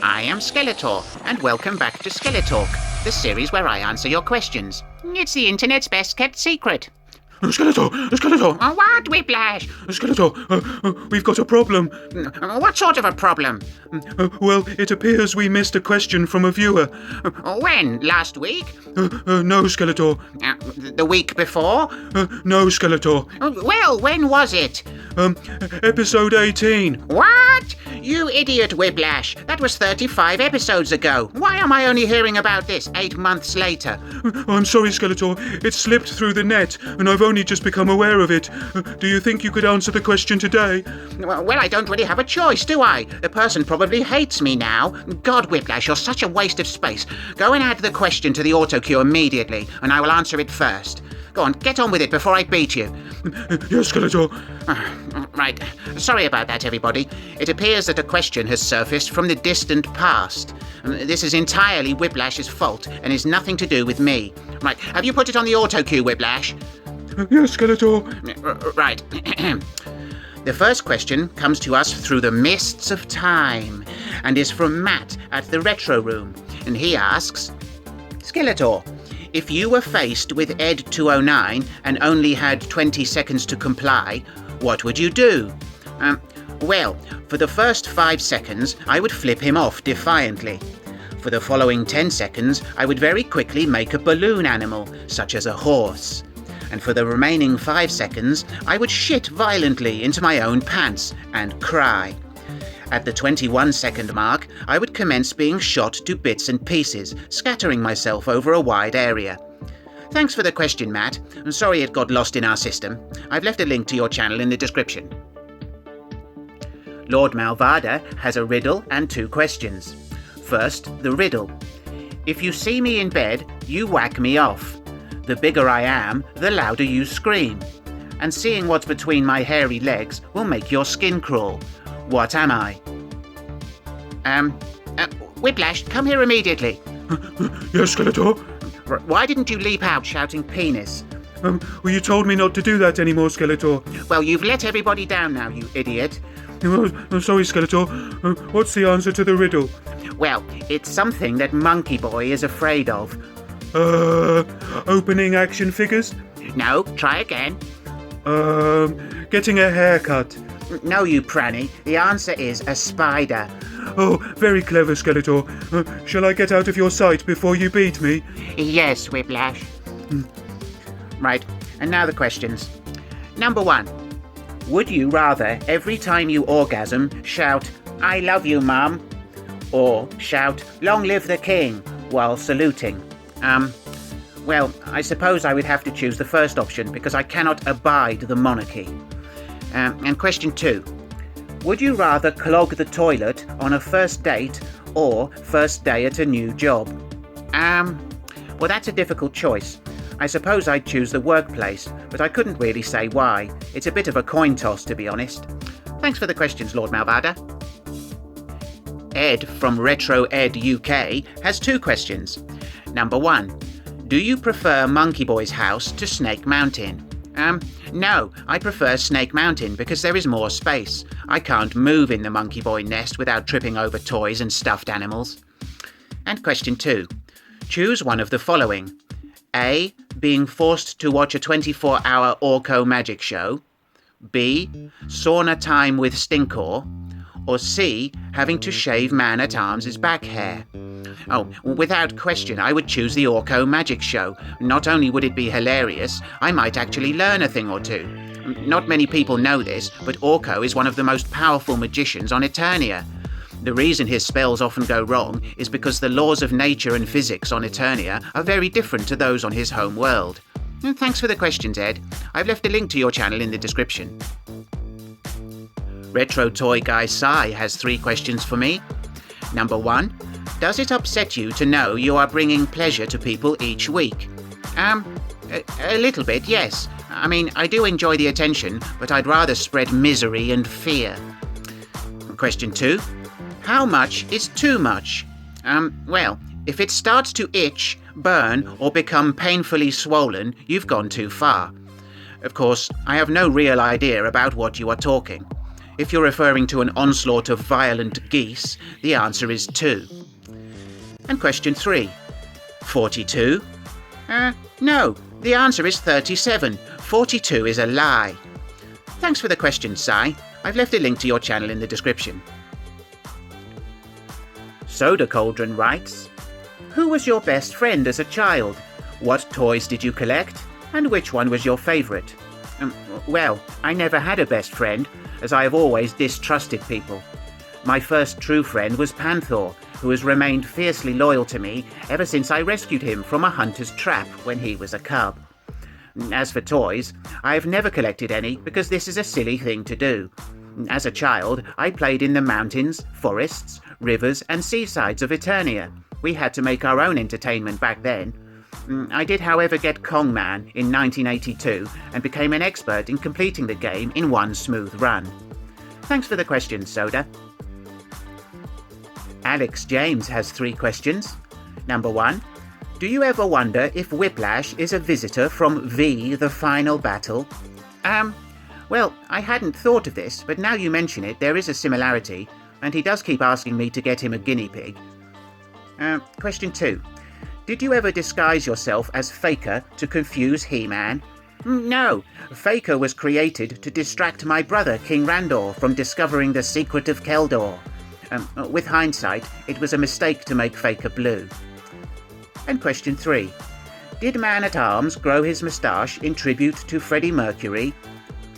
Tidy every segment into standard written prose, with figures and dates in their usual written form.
I am Skeletor, and welcome back to SkeleTalk, the series where I answer your questions. It's the internet's best kept secret. Skeletor! What, Whiplash? Skeletor, we've got a problem. What sort of a problem? Well, it appears we missed a question from a viewer. When? Last week? No, Skeletor. The week before? No, Skeletor. Well, when was it? Episode 18. What? You idiot, Whiplash. That was 35 episodes ago. Why am I only hearing about this 8 months later? I'm sorry, Skeletor. It slipped through the net, and I've only just become aware of it. Do you think you could answer the question today? Well, I don't really have a choice, do I? The person probably hates me now. God, Whiplash, you're such a waste of space. Go and add the question to the autocue immediately, and I will answer it first. Go on, get on with it before I beat you. Yes, Skeletor. Right. Sorry about that, everybody. It appears that a question has surfaced from the distant past. This is entirely Whiplash's fault and is nothing to do with me. Right. Have you put it on the autocue, Whiplash? Yes, Skeletor. Right. The first question comes to us through the mists of time and is from Matt at the Retro Room. And he asks, Skeletor, if you were faced with Ed 209 and only had 20 seconds to comply, what would you do? Well, for the first 5 seconds, I would flip him off defiantly. For the following 10 seconds, I would very quickly make a balloon animal, such as a horse. And for the remaining 5 seconds, I would shit violently into my own pants and cry. At the 21-second mark, I would commence being shot to bits and pieces, scattering myself over a wide area. Thanks for the question, Matt. I'm sorry it got lost in our system. I've left a link to your channel in the description. Lord Malvada has a riddle and 2 questions. First, the riddle. If you see me in bed, you whack me off. The bigger I am, the louder you scream. And seeing what's between my hairy legs will make your skin crawl. What am I? Whiplash, come here immediately. Yes, Skeletor. Why didn't you leap out shouting penis? Well, you told me not to do that anymore, Skeletor. Well, you've let everybody down now, you idiot. I'm sorry, Skeletor. What's the answer to the riddle? Well, it's something that Monkeyboy is afraid of. Opening action figures? No, try again. Getting a haircut. No, you pranny. The answer is a spider. Oh, very clever, Skeletor. Shall I get out of your sight before you beat me? Yes, Whiplash. Right, and now the questions. Number 1. Would you rather every time you orgasm shout, I love you, Mum? Or shout, long live the king, while saluting? Well, I suppose I would have to choose the first option because I cannot abide the monarchy. And question 2. Would you rather clog the toilet on a first date or first day at a new job? Well, that's a difficult choice. I suppose I'd choose the workplace, but I couldn't really say why. It's a bit of a coin toss, to be honest. Thanks for the questions, Lord Malvada. Ed from Retro Ed UK has 2 questions. Number 1. Do you prefer Monkeyboy's house to Snake Mountain? No, I prefer Snake Mountain because there is more space. I can't move in the Monkeyboy nest without tripping over toys and stuffed animals. And question 2. Choose one of the following. A. Being forced to watch a 24-hour Orco magic show. B. Sauna time with Stinkor. Or C. Having to shave Man-at-Arms' back hair. Oh, without question, I would choose the Orco magic show. Not only would it be hilarious, I might actually learn a thing or two. Not many people know this, but Orco is one of the most powerful magicians on Eternia. The reason his spells often go wrong is because the laws of nature and physics on Eternia are very different to those on his home world. And thanks for the questions, Ed. I've left a link to your channel in the description. Retro Toy Guy Sai has 3 questions for me. Number 1. Does it upset you to know you are bringing pleasure to people each week? A little bit, yes. I mean, I do enjoy the attention, but I'd rather spread misery and fear. Question 2. How much is too much? Well, if it starts to itch, burn, or become painfully swollen, you've gone too far. Of course, I have no real idea about what you are talking. if you're referring to an onslaught of violent geese, the answer is 2. And question 3. 42? No, the answer is 37. 42 is a lie. Thanks for the question, Si. I've left a link to your channel in the description. Soda Cauldron writes, who was your best friend as a child? What toys did you collect? And which one was your favourite? Well, I never had a best friend, as I have always distrusted people. My first true friend was Panther, who has remained fiercely loyal to me ever since I rescued him from a hunter's trap when he was a cub. As for toys, I have never collected any because this is a silly thing to do. As a child, I played in the mountains, forests, rivers and seasides of Eternia. We had to make our own entertainment back then. I did, however, get Kong Man in 1982 and became an expert in completing the game in one smooth run. Thanks for the question, Soda. Alex James has 3 questions. Number 1. Do you ever wonder if Whiplash is a visitor from V, the Final Battle? Well, I hadn't thought of this, but now you mention it, there is a similarity, and he does keep asking me to get him a guinea pig. Question 2. Did you ever disguise yourself as Faker to confuse He-Man? No, Faker was created to distract my brother King Randor from discovering the secret of Keldor. With hindsight, it was a mistake to make Faker blue. And question 3. Did Man-at-Arms grow his moustache in tribute to Freddie Mercury?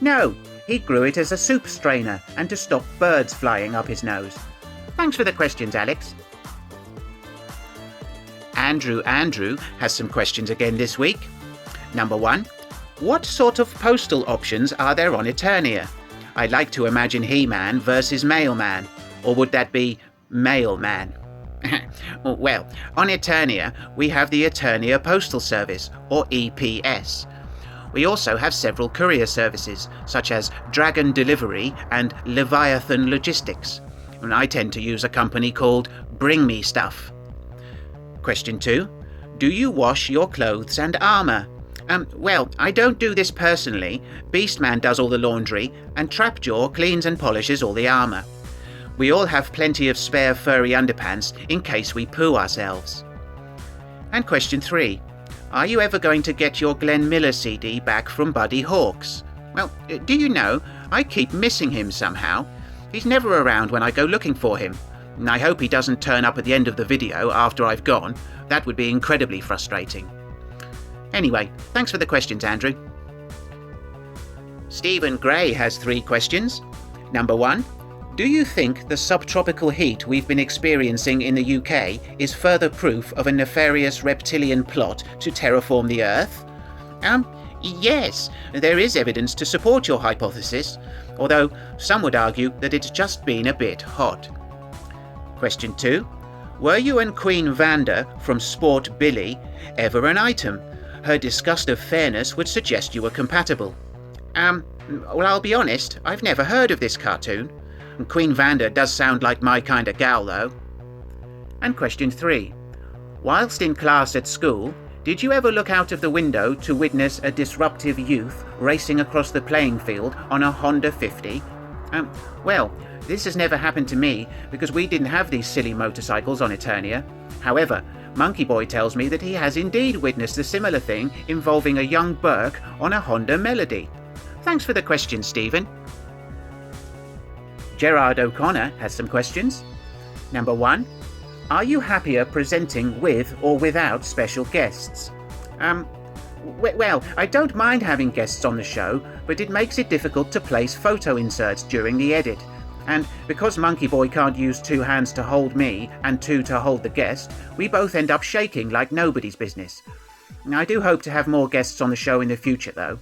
No, he grew it as a soup strainer and to stop birds flying up his nose. Thanks for the questions, Alex. Andrew has some questions again this week. Number 1. What sort of postal options are there on Eternia? I'd like to imagine He-Man versus Mailman. Or would that be Mailman? Well, on Eternia, we have the Eternia Postal Service, or EPS. We also have several courier services, such as Dragon Delivery and Leviathan Logistics. And I tend to use a company called Bring Me Stuff. Question 2. Do you wash your clothes and armour? Well, I don't do this personally. Beastman does all the laundry, and Trapjaw cleans and polishes all the armour. We all have plenty of spare furry underpants in case we poo ourselves. And question 3. Are you ever going to get your Glenn Miller CD back from Buddy Hawks? Well, do you know, I keep missing him somehow. He's never around when I go looking for him. And I hope he doesn't turn up at the end of the video after I've gone. That would be incredibly frustrating. Anyway, thanks for the questions, Andrew. Stephen Gray has 3 questions. Number 1. Do you think the subtropical heat we've been experiencing in the UK is further proof of a nefarious reptilian plot to terraform the Earth? Yes, there is evidence to support your hypothesis, although some would argue that it's just been a bit hot. Question 2. Were you and Queen Vanda from Sport Billy ever an item? Her disgust of fairness would suggest you were compatible. Well, I'll be honest, I've never heard of this cartoon. Queen Vanda does sound like my kind of gal, though. And question 3. Whilst in class at school, did you ever look out of the window to witness a disruptive youth racing across the playing field on a Honda 50? Well, this has never happened to me because we didn't have these silly motorcycles on Eternia. However, Monkeyboy tells me that he has indeed witnessed a similar thing involving a young Burke on a Honda Melody. Thanks for the question, Stephen. Gerard O'Connor has some questions. Number 1. Are you happier presenting with or without special guests? Well, I don't mind having guests on the show, but it makes it difficult to place photo inserts during the edit. And because Monkeyboy can't use 2 hands to hold me and 2 to hold the guest, we both end up shaking like nobody's business. I do hope to have more guests on the show in the future, though.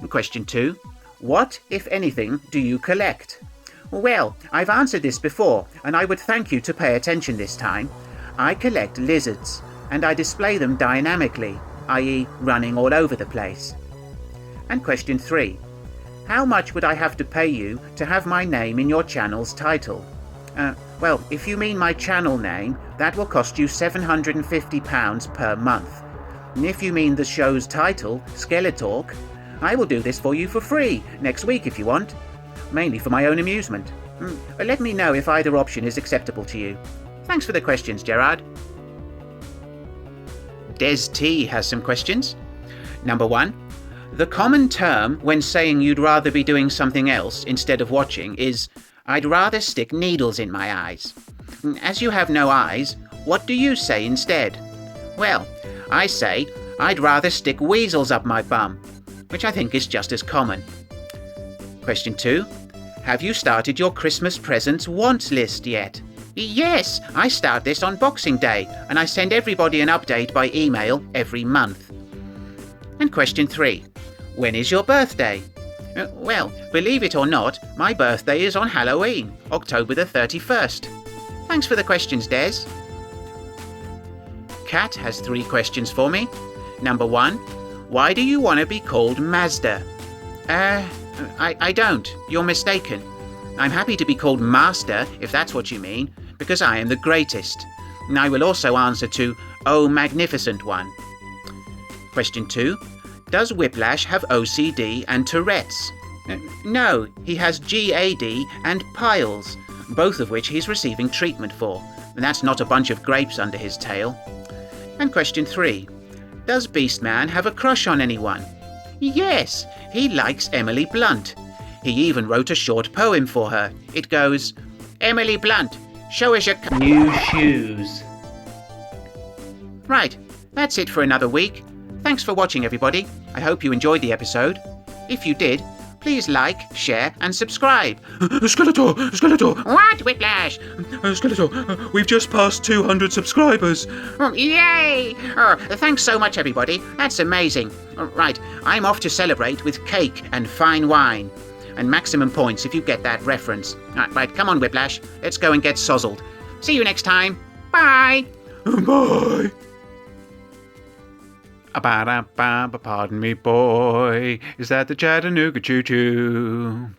Question 2. What, if anything, do you collect? Well, I've answered this before, and I would thank you to pay attention this time. I collect lizards, and I display them dynamically, i.e. running all over the place. And question 3. How much would I have to pay you to have my name in your channel's title? Well, if you mean my channel name, that will cost you £750 per month. And if you mean the show's title, SkeleTalk, I will do this for you for free next week if you want. mainly for my own amusement. Let me know if either option is acceptable to you. Thanks for the questions, Gerard. Des T has some questions. Number 1. The common term when saying you'd rather be doing something else instead of watching is, I'd rather stick needles in my eyes. As you have no eyes, what do you say instead? Well, I say, I'd rather stick weasels up my bum, which I think is just as common. Question 2. Have you started your Christmas presents want list yet? Yes, I start this on Boxing Day, and I send everybody an update by email every month. And question 3. When is your birthday? Well, believe it or not, my birthday is on Halloween, October the 31st. Thanks for the questions, Des. Kat has 3 questions for me. Number 1. Why do you want to be called Mazda? I don't. You're mistaken. I'm happy to be called Master, if that's what you mean, because I am the greatest. And I will also answer to, Oh Magnificent One. Question 2. Does Whiplash have OCD and Tourette's? No, he has GAD and piles, both of which he's receiving treatment for. And that's not a bunch of grapes under his tail. And question 3. Does Beastman have a crush on anyone? Yes, he likes Emily Blunt. He even wrote a short poem for her. It goes, Emily Blunt, show us your new shoes. Right, that's it for another week. Thanks for watching, everybody. I hope you enjoyed the episode. If you did, please like, share and subscribe. Skeletor! What, Whiplash? Skeletor, we've just passed 200 subscribers. Oh, yay! Oh, thanks so much, everybody. That's amazing. Right, I'm off to celebrate with cake and fine wine. And maximum points if you get that reference. Right, come on, Whiplash. Let's go and get sozzled. See you next time. Bye! Bye! Pardon me, boy. Is that the Chattanooga choo-choo?